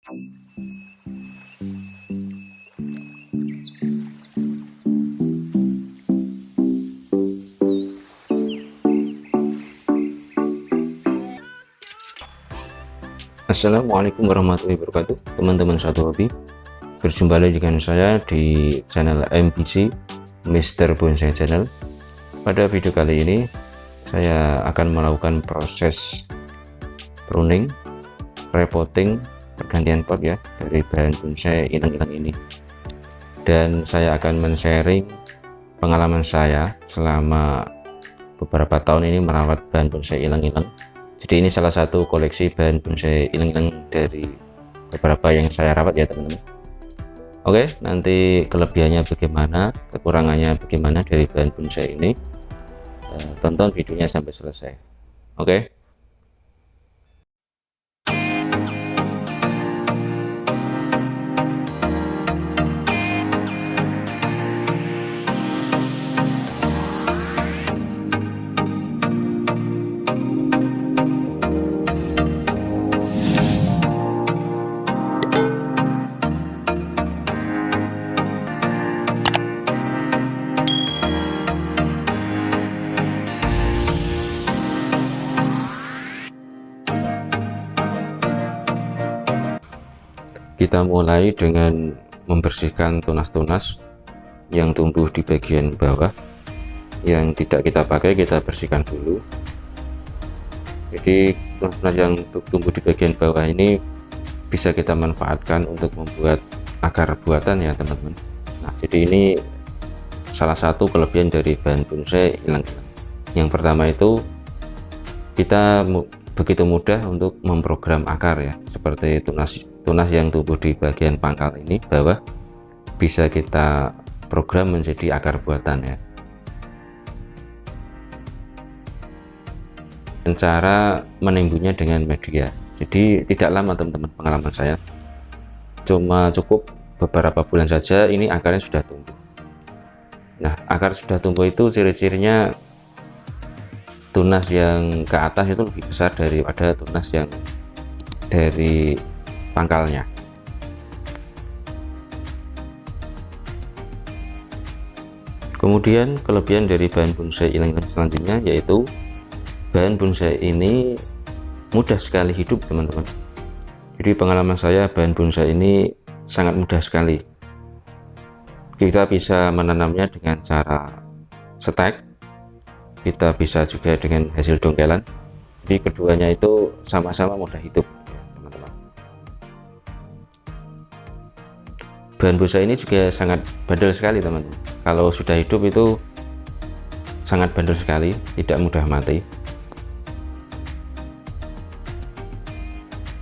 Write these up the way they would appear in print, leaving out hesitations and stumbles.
Assalamualaikum warahmatullahi wabarakatuh, teman-teman satu hobi. Berjumpa lagi dengan saya di channel MBC Mr. Bonsai Channel. Pada video kali ini saya akan melakukan proses pruning, repotting, pergantian pot ya dari bahan bonsai ilang-ilang ini, dan saya akan men-sharing pengalaman saya selama beberapa tahun ini merawat bahan bonsai ilang-ilang. Jadi ini salah satu koleksi bahan bonsai ilang-ilang dari beberapa yang saya rawat ya teman-teman. Oke, nanti kelebihannya bagaimana, kekurangannya bagaimana dari bahan bonsai ini, tonton videonya sampai selesai. Oke. Kita mulai dengan membersihkan tunas-tunas yang tumbuh di bagian bawah. Yang tidak kita pakai kita bersihkan dulu. Jadi tunas-tunas yang tumbuh di bagian bawah ini bisa kita manfaatkan untuk membuat akar buatan ya teman-teman. Nah, jadi ini salah satu kelebihan dari bahan bonsai ilang-ilang. Yang pertama itu kita begitu mudah untuk memprogram akar ya, seperti tunas yang tumbuh di bagian pangkal ini bawah bisa kita program menjadi akar buatan ya. Dan cara menimbunnya dengan media, jadi tidak lama teman-teman, pengalaman saya cuma cukup beberapa bulan saja ini akarnya sudah tumbuh. Nah, akar sudah tumbuh itu ciri-cirinya tunas yang ke atas itu lebih besar daripada tunas yang dari pangkalnya. Kemudian kelebihan dari bahan bonsai ilang-ilang selanjutnya yaitu bahan bonsai ini mudah sekali hidup teman-teman. Jadi pengalaman saya bahan bonsai ini sangat mudah sekali. Kita bisa menanamnya dengan cara stek, kita bisa juga dengan hasil dongkelan. Jadi keduanya itu sama-sama mudah hidup teman-teman. Bahan bonsai ini juga sangat bandel sekali teman-teman. Kalau sudah hidup itu sangat bandel sekali, tidak mudah mati.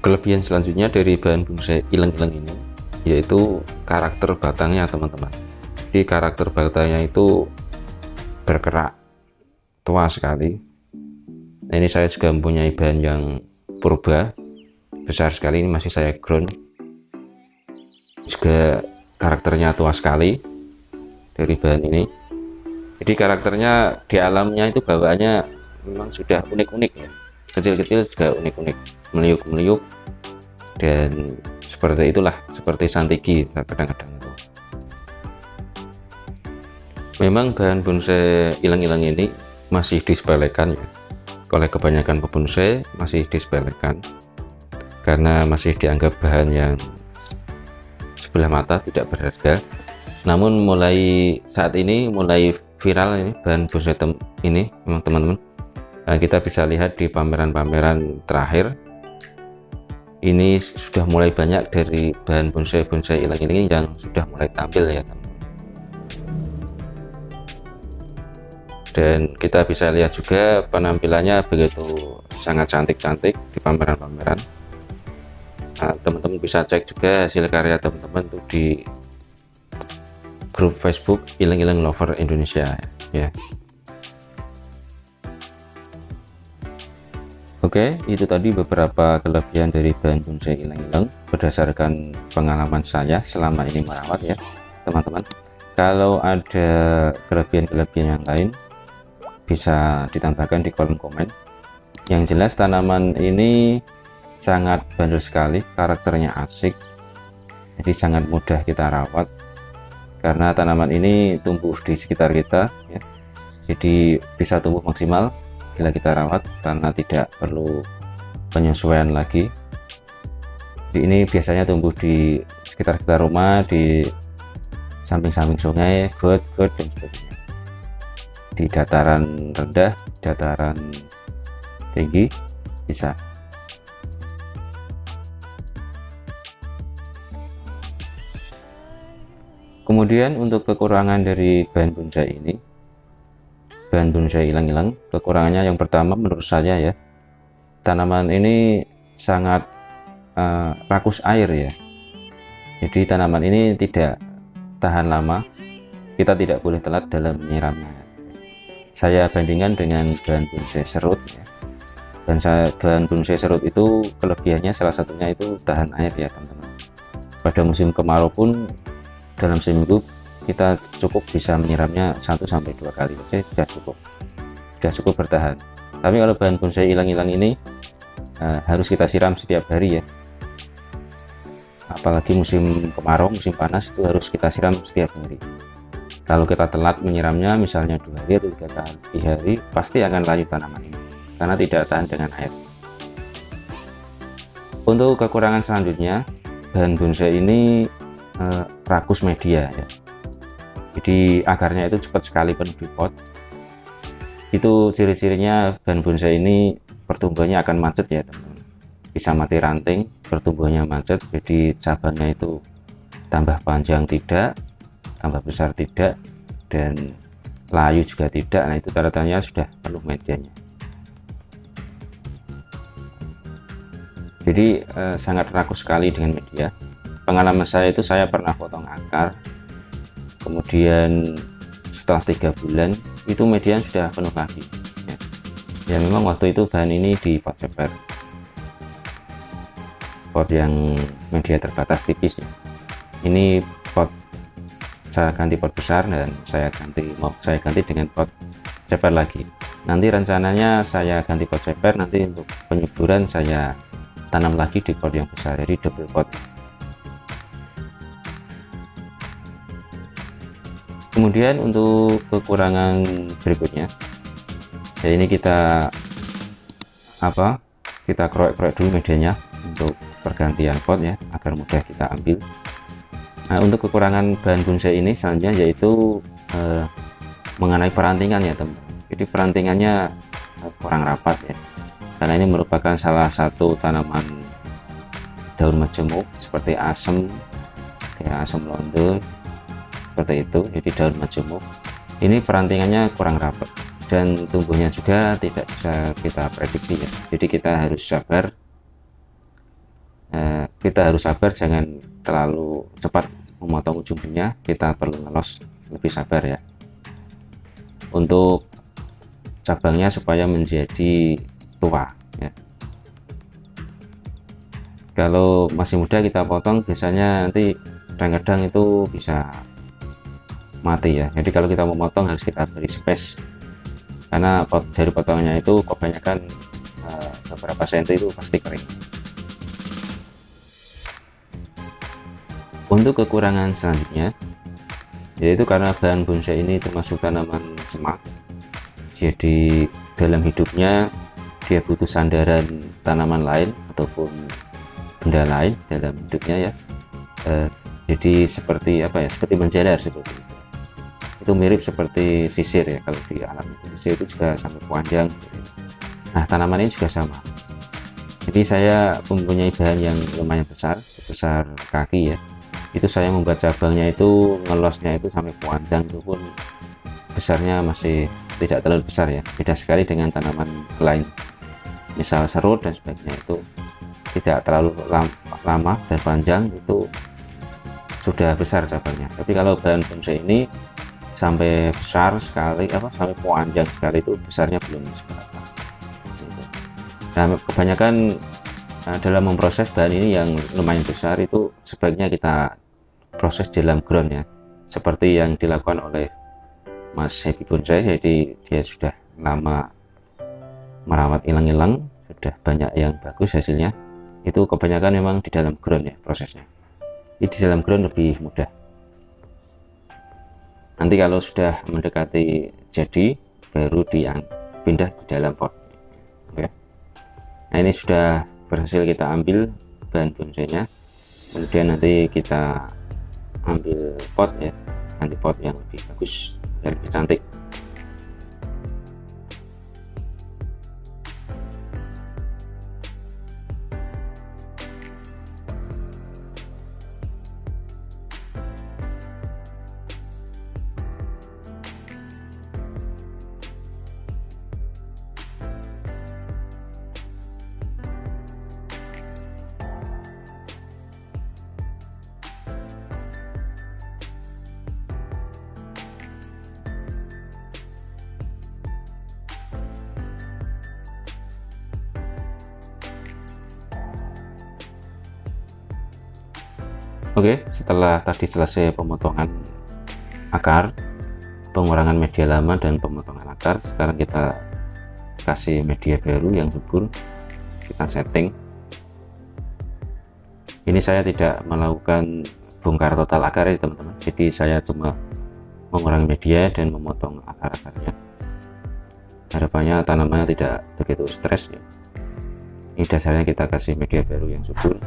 Kelebihan selanjutnya dari bahan bonsai ilang-ilang ini yaitu karakter batangnya teman-teman. Jadi karakter batangnya itu berkerak, tua sekali. Nah, ini saya juga mempunyai bahan yang purba besar sekali, ini masih saya ground, juga karakternya tua sekali dari bahan ini. Jadi karakternya di alamnya itu bawaannya memang sudah unik-unik ya, kecil-kecil juga unik-unik, meliuk-meliuk, dan seperti itulah, seperti santigi kadang-kadang itu. Memang bahan bonsai ilang-ilang ini masih disepelekan ya, oleh kebanyakan pebonsai masih disepelekan karena masih dianggap bahan yang sebelah mata, tidak berharga. Namun mulai saat ini mulai viral ini bahan bonsai ini memang teman-teman. Nah, kita bisa lihat di pameran-pameran terakhir ini sudah mulai banyak dari bahan bonsai ilang-ilang yang sudah mulai tampil ya teman-teman. Dan kita bisa lihat juga penampilannya begitu sangat cantik-cantik di pameran-pameran. Nah, teman-teman bisa cek juga hasil karya teman-teman tuh di grup Facebook Ilang-ilang Lover Indonesia ya. Oke, itu tadi beberapa kelebihan dari bahan bonsai ilang-ilang berdasarkan pengalaman saya selama ini merawat ya teman-teman. Kalau ada kelebihan-kelebihan yang lain bisa ditambahkan di kolom komen. Yang jelas tanaman ini sangat bandel sekali, karakternya asik, jadi sangat mudah kita rawat karena tanaman ini tumbuh di sekitar kita ya. Jadi bisa tumbuh maksimal bila kita rawat karena tidak perlu penyesuaian lagi. Jadi ini biasanya tumbuh di sekitar rumah, di samping-samping sungai, got dan sebagainya, di dataran rendah, dataran tinggi bisa. Kemudian untuk kekurangan dari bahan bonsai ini, bahan bonsai ilang-ilang, kekurangannya yang pertama menurut saya ya, tanaman ini sangat rakus air ya. Jadi tanaman ini tidak tahan lama, kita tidak boleh telat dalam menyiramnya. Saya bandingkan dengan bahan bonsai serut ya. Bahan bonsai serut itu kelebihannya salah satunya itu tahan air ya teman-teman. Pada musim kemarau pun dalam seminggu kita cukup bisa menyiramnya 1-2 kali saja, sudah cukup bertahan. Tapi kalau bahan bonsai ilang-ilang ini harus kita siram setiap hari ya, apalagi musim kemarau, musim panas itu harus kita siram setiap hari. Kalau kita telat menyiramnya misalnya 2 hari atau 3 hari, pasti akan layu tanaman ini karena tidak tahan dengan air. Untuk kekurangan selanjutnya, bahan bonsai ini rakus media ya. Jadi akarnya itu cepat sekali penuh di pot. Itu ciri-cirinya bahan bonsai ini pertumbuhannya akan macet ya teman-teman. Bisa mati ranting, pertumbuhannya macet, jadi cabangnya itu tambah panjang tidak, tambah besar tidak, dan layu juga tidak. Nah itu tanda-tandanya sudah penuh medianya. Jadi sangat rakus sekali dengan media. Pengalaman saya itu saya pernah potong akar, kemudian setelah 3 bulan itu media sudah penuh lagi ya. Memang waktu itu bahan ini di pot ceper, pot yang media terbatas tipis ya. Ini pot saya ganti pot besar dan saya ganti dengan pot ceper lagi. Nanti rencananya saya ganti pot ceper, nanti untuk penyuburan saya tanam lagi di pot yang besar, jadi double pot. Kemudian untuk kekurangan berikutnya ya, ini kita kroek-kroek dulu medianya untuk pergantian pot ya, agar mudah kita ambil. Nah untuk kekurangan bahan bonsai ini selanjutnya yaitu mengenai perantingan ya teman. Jadi perantingannya kurang rapat ya, karena ini merupakan salah satu tanaman daun majemuk seperti asem, kayak asem londo seperti itu. Jadi daun majemuk ini perantingannya kurang rapat dan tumbuhnya juga tidak bisa kita prediksi ya. Jadi kita harus sabar, jangan terlalu cepat memotong ujungnya, kita perlu ngelos, lebih sabar ya untuk cabangnya supaya menjadi tua ya. Kalau masih muda kita potong biasanya nanti kadang-kadang itu bisa mati ya. Jadi kalau kita memotong harus kita beri space, karena dari potongannya itu kebanyakan beberapa senti itu pasti kering. Untuk kekurangan selanjutnya yaitu karena bahan bonsai ini termasuk tanaman semak, jadi dalam hidupnya dia butuh sandaran tanaman lain ataupun benda lain dalam hidupnya ya. Jadi seperti seperti menjalar seperti itu mirip seperti sisir ya. Kalau di alam sisir itu juga sampai panjang. Nah tanaman ini juga sama. Jadi saya mempunyai bahan yang lumayan besar kaki ya. Itu saya membuat cabangnya itu ngelosnya itu sampai panjang, itu pun besarnya masih tidak terlalu besar ya. Beda sekali dengan tanaman lain, misal serut dan sebagainya, itu tidak terlalu lama dan panjang, itu sudah besar cabangnya. Tapi kalau bahan bonsai ini sampai besar sekali, sampai panjang sekali, itu besarnya belum seberapa. Nah kebanyakan dalam memproses bahan ini yang lumayan besar itu sebaiknya kita proses di dalam ground ya, seperti yang dilakukan oleh Mas Happy Bonsai. Jadi dia sudah lama merawat ilang-ilang, sudah banyak yang bagus hasilnya. itu kebanyakan memang di dalam ground ya prosesnya. Di dalam ground lebih mudah. Nanti kalau sudah mendekati jadi, baru pindah ke dalam pot. Oke. Nah, ini sudah berhasil kita ambil bahan bonsainya. Kemudian nanti kita ambil pot ya, ganti pot yang lebih bagus dan lebih cantik. Oke, setelah tadi selesai pemotongan akar, pengurangan media lama dan pemotongan akar, sekarang kita kasih media baru yang subur, kita setting. Ini saya tidak melakukan bongkar total akar ya teman-teman, jadi saya cuma mengurangi media dan memotong akar-akarnya. Harapannya tanamannya tidak begitu stres ya. Ini dasarnya kita kasih media baru yang subur.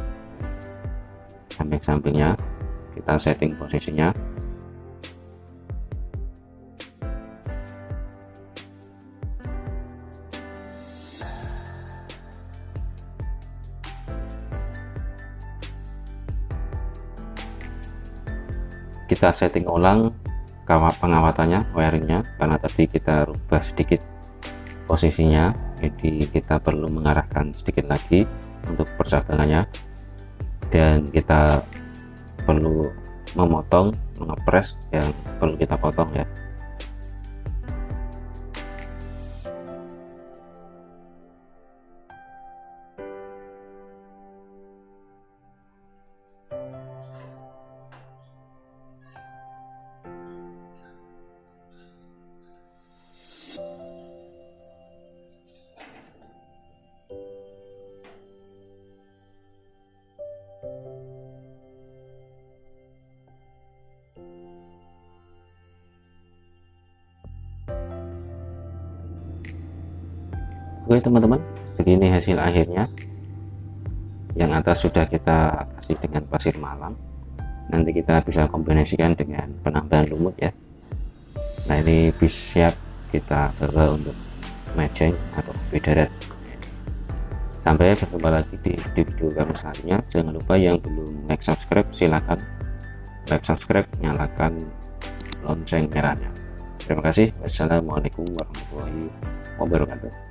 Samping-sampingnya kita setting posisinya. Kita setting ulang pengawatannya, wiringnya, karena tadi kita rubah sedikit posisinya, jadi kita perlu mengarahkan sedikit lagi untuk percabangannya, dan kita perlu memotong, mengepres yang perlu kita potong ya. Oke teman-teman, begini hasil akhirnya. Yang atas sudah kita kasih dengan pasir malam, nanti kita bisa kombinasikan dengan penambahan lumut ya. Nah, ini bisa siap kita bawa untuk matching atau darat. Sampai berjumpa lagi di video kami selanjutnya. Jangan lupa yang belum like subscribe, silahkan like subscribe, nyalakan lonceng merahnya. Terima kasih. Wassalamualaikum warahmatullahi wabarakatuh.